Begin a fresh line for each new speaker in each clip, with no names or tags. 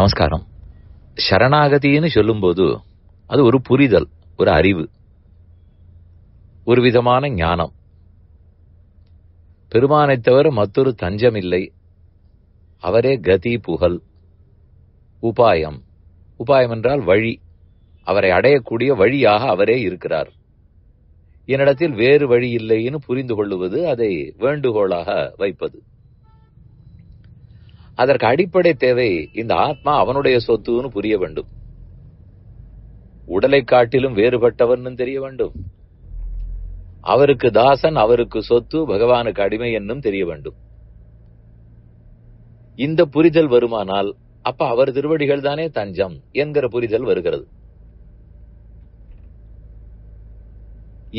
நமஸ்காரம். சரணாகதின்னு சொல்லும்போது அது ஒரு புரிதல், ஒரு அறிவு, ஒரு விதமான ஞானம். பெருமானைத் தவிர மற்றொரு தஞ்சமில்லை, அவரே கதி, புகழ், உபாயம். உபாயம் என்றால் வழி, அவரை அடையக்கூடிய வழியாக அவரே இருக்கிறார். என்னிடத்தில் வேறு வழி இல்லைன்னு புரிந்து கொள்ளுவது, அதை வேண்டுகோளாக வைப்பது. அதற்கு அடிப்படை தேவை இந்த ஆத்மா அவனுடைய சொத்துன்னு புரிய வேண்டும். உடலை காட்டிலும் வேறுபட்டவன் தெரிய வேண்டும். அவருக்கு தாசன், அவருக்கு சொத்து, பகவானுக்கு அடிமை என்னும் தெரிய வேண்டும். இந்த புரிதல் வருமானால் அப்ப அவர் திருவடிகள் தானே தஞ்சம் என்கிற புரிதல் வருகிறது.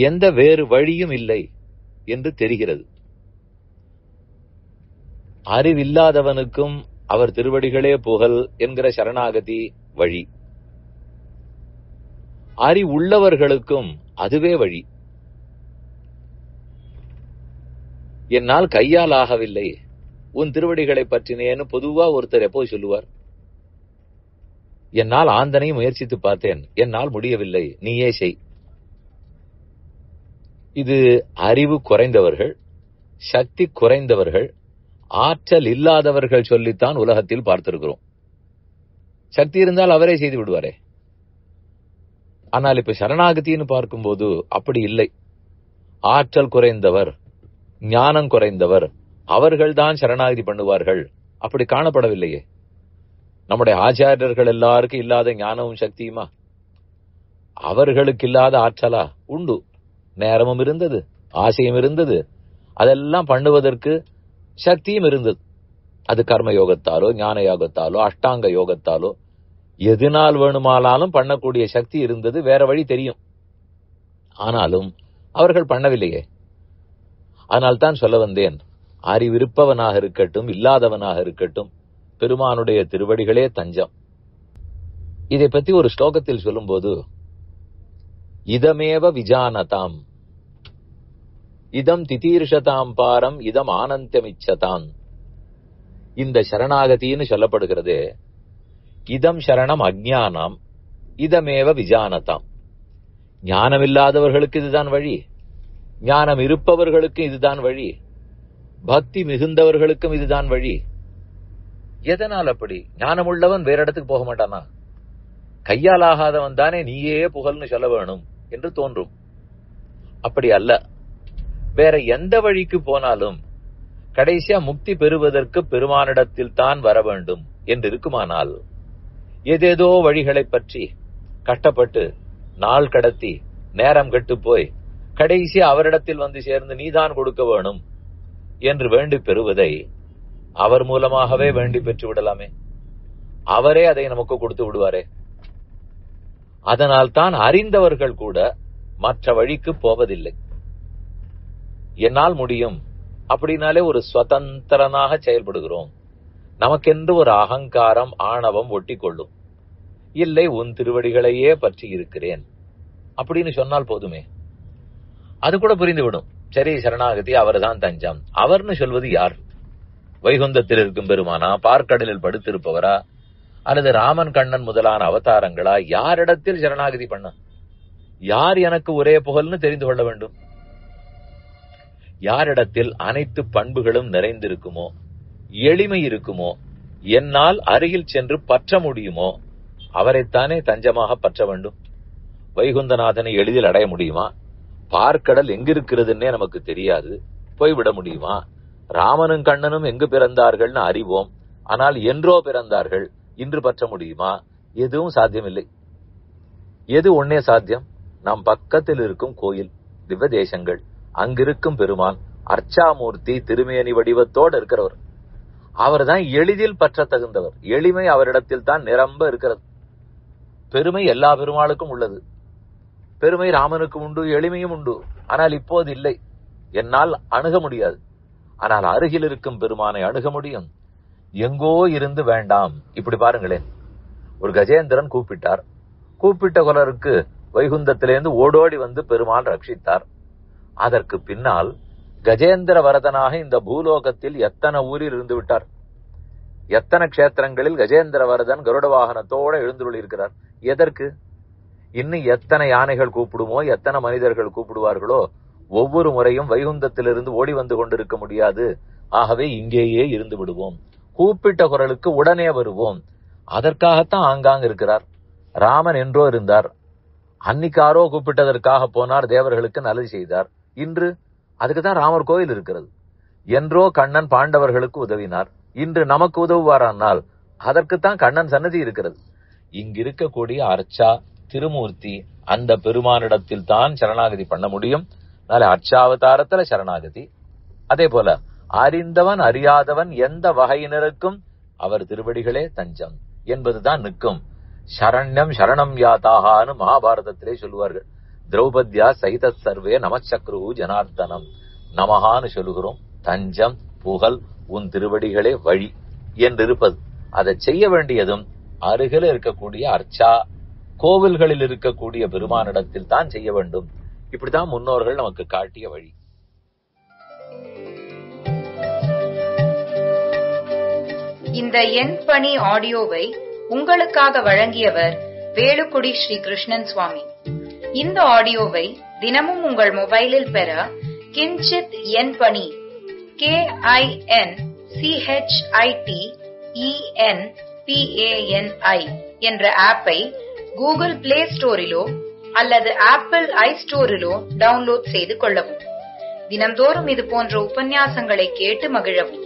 எந்த வேறு வழியும் இல்லை என்று தெரிகிறது. அறிவில்லாதவனுக்கும் அவர் திருவடிகளே புகழ் என்கிற சரணாகதி வழி. அறிவுள்ளவர்களுக்கும் அதுவே வழி. என்னால் கையால் ஆகவில்லை, உன் திருவடிகளை பற்றினேன்னு பொதுவா ஒருத்தர் எப்போ சொல்லுவார்? என்னால் ஆந்தனை முயற்சித்து பார்த்தேன், என்னால் முடியவில்லை, நீயே செய். இது அறிவு குறைந்தவர்கள், சக்தி குறைந்தவர்கள், ஆற்றல் இல்லாதவர்கள் சொல்லித்தான் உலகத்தில் பார்த்திருக்கிறோம். சக்தி இருந்தால் அவரே செய்து விடுவாரே. ஆனால் இப்ப சரணாகதின்னு பார்க்கும்போது அப்படி இல்லை. ஆற்றல் குறைந்தவர், ஞானம் குறைந்தவர், அவர்கள்தான் சரணாகதி பண்ணுவார்கள், அப்படி காணப்படவில்லையே. நம்முடைய ஆச்சாரியர்கள் எல்லாருக்கும் இல்லாத ஞானமும் சக்தியுமா? அவர்களுக்கு இல்லாத ஆற்றலா? உண்டு. நேரமும் இருந்தது, ஆசையும் இருந்தது, அதெல்லாம் பண்ணுவதற்கு சக்தியும் இருந்தது. அது கர்ம யோகத்தாலோ, ஞான யோகத்தாலோ, அஷ்டாங்க யோகத்தாலோ, எதுனால் வேணுமானாலும் பண்ணக்கூடிய சக்தி இருந்தது. வேற வழி தெரியும். ஆனாலும் அவர்கள் பண்ணவில்லையே. அதனால்தான் சொல்ல வந்தேன், அறிவிருப்பவனாக இருக்கட்டும், இல்லாதவனாக இருக்கட்டும், பெருமானுடைய திருவடிகளே தஞ்சம். இதை பற்றி ஒரு ஸ்லோகத்தில் சொல்லும்போது, இதமேவ விஜானதாம், இதம் திதீர்ஷதாம் பாரம், இதம் ஆனந்தமிச்சதான். இந்த சரணாகதின்னு சொல்லப்படுகிறது. இதம் சரணம் அஜ்ஞானம், இதமேவ விஜானதாம். ஞானமில்லாதவர்களுக்கு இதுதான் வழி, ஞானம் இருப்பவர்களுக்கும் இதுதான் வழி, பக்தி மிகுந்தவர்களுக்கும் இதுதான் வழி. எதனால் அப்படி? ஞானம் உள்ளவன் வேற இடத்துக்கு போக மாட்டானா? கையால் ஆகாதவன் தானே நீயே புகழ்னு சொல்ல வேணும் என்று தோன்றும். அப்படி அல்ல. வேற எந்த வழிக்கு போனாலும் கடைசியா முக்தி பெறுவதற்கு பெருமானிடத்தில் தான் வர வேண்டும் என்று இருக்குமானால், ஏதேதோ வழிகளை பற்றி கஷ்டப்பட்டு நாள் கடத்தி நேரம் கெட்டு போய் கடைசியா அவரிடத்தில் வந்து சேர்ந்து நீதான் கொடுக்க வேணும் என்று வேண்டி பெறுவதை அவர் மூலமாகவே வேண்டி பெற்று விடலாமே. அவரே அதை நமக்கு கொடுத்து விடுவாரே. அதனால் தான் அறிந்தவர்கள் கூட மற்ற வழிக்கு போவதில்லை. என்னால் முடியும் அப்படின்னாலே ஒரு சுதந்திரனாக செயல்படுகிறோம். நமக்கென்று ஒரு அகங்காரம், ஆணவம் ஒட்டி கொள்ளும். இல்லை, உன் திருவடிகளையே பற்றி இருக்கிறேன் அப்படின்னு சொன்னால் போதுமே. அது கூட புரிந்துவிடும். சரி, சரணாகதி அவர்தான் தஞ்சம். அவர்னு சொல்வது யார்? வைகுந்தத்தில் இருக்கும் பெருமானா, பார்க்கடலில் படுத்திருப்பவரா, அல்லது ராமன், கண்ணன் முதலான அவதாரங்களா? யாரிடத்தில் சரணாகதி பண்ண? யார் எனக்கு ஒரே புகழ்னு தெரிந்து கொள்ள வேண்டும். யாரிடத்தில் அனைத்து பண்புகளும் நிறைந்திருக்குமோ, எளிமை இருக்குமோ, என்னால் அருகில் சென்று பற்ற முடியுமோ, அவரைத்தானே தஞ்சமாக பற்ற வேண்டும். வைகுந்தநாதனை எளிதில் அடைய முடியுமா? பார்க்கடல் எங்கிருக்கிறதுன்னே நமக்கு தெரியாது, போய்விட முடியுமா? ராமனும் கண்ணனும் எங்கு பிறந்தார்கள்னு அறிவோம், ஆனால் என்றோ பிறந்தார்கள், இன்று பற்ற முடியுமா? எதுவும் சாத்தியமில்லை. எது ஒன்னே சாத்தியம்? நம் பக்கத்தில் இருக்கும் கோயில், திவ்ய தேசங்கள், அங்கிருக்கும் பெருமான், அர்ச்சாமூர்த்தி, திருமேனி வடிவத்தோடு இருக்கிறவர். அவர் தான் எளிதில் பற்ற தகுந்தவர். எளிமை அவரிடத்தில் தான் நிரம்ப இருக்கிறது. பெருமை எல்லா பெருமாளுக்கும் உள்ளது. பெருமை ராமனுக்கு உண்டு, எளிமையும் உண்டு. ஆனால் இப்போது இல்லை, என்னால் அணுக முடியாது. ஆனால் அருகில் இருக்கும் பெருமானை அணுக முடியும். எங்கோ இருந்து வேண்டாம். இப்படி பாருங்களேன், ஒரு கஜேந்திரன் கூப்பிட்டார். கூப்பிட்ட குலருக்கு வைகுந்தத்திலிருந்து ஓடோடி வந்து பெருமாள் ரட்சித்தார். அதற்கு பின்னால் கஜேந்திர வரதனாக இந்த பூலோகத்தில் எத்தனை ஊரில் இருந்து விட்டார். எத்தனை க்ஷேத்திரங்களில் கஜேந்திரவரதன் கருட வாகனத்தோட எழுந்துள்ள இருக்கிறார். எதற்கு? இன்னும் எத்தனை யானைகள் கூப்பிடுமோ, எத்தனை மனிதர்கள் கூப்பிடுவார்களோ, ஒவ்வொரு முறையும் வைகுந்தத்திலிருந்து ஓடி வந்து கொண்டிருக்க முடியாது. ஆகவே இங்கேயே இருந்து விடுவோம், கூப்பிட்ட குரலுக்கு உடனே வருவோம். அதற்காகத்தான் ஆங்காங்க இருக்கிறார். ராமன் என்றோ இருந்தார், அன்னிக்காரோ கூப்பிட்டதற்காக போனார், தேவர்களுக்கு நல்லது செய்தார். இன்று அதுக்குதான் ராமர் கோயில் இருக்கிறது. என்றோ கண்ணன் பாண்டவர்களுக்கு உதவினார், இன்று நமக்கு உதவுவாரானால் அதற்குத்தான் கண்ணன் சன்னதி இருக்கிறது. இங்கிருக்கக்கூடிய அர்ச்சா திருமூர்த்தி அந்த பெருமானிடத்தில் தான் சரணாகதி பண்ண முடியும். அர்ச்சாவதாரத்துல சரணாகதி. அதே போல அறிந்தவன் அறியாதவன் எந்த வகையினருக்கும் அவர் திருவடிகளே தஞ்சம் என்பதுதான் நிற்கும். சரண்யம் சரணம் யாத்தாகான்னு மகாபாரதத்திலே சொல்லுவார்கள். திரௌபத்யா சைத சர்வே நமச்சக்ரு ஜனார்த்தனம் நமகான்னு சொல்லுகிறோம். தஞ்சம் புகழ் உன் திருவடிகளே வழி என்றிருப்பது. அதை செய்ய வேண்டியதும் அருகில் இருக்கக்கூடிய அர்ச்சா கோவில்களில் இருக்கக்கூடிய பெருமானிடத்தில் தான் செய்ய வேண்டும். இப்படிதான் முன்னோர்கள் நமக்கு காட்டிய வழி.
இந்த என் பணி ஆடியோவை உங்களுக்காக வழங்கியவர் வேலுக்குடி ஸ்ரீ கிருஷ்ணன் சுவாமி. இந்த ஆடியோவை தினமும் உங்கள் மொபைலில் பெற கிஞ்சித் என் பணி KINCHITENPANI என்ற ஆப்பை கூகுள் பிளே ஸ்டோரிலோ அல்லது ஆப்பிள் ஐஸ்டோரிலோ டவுன்லோட் செய்து கொள்ளவும். தினந்தோறும் இது போன்ற உபன்யாசங்களை கேட்டு மகிழவும்.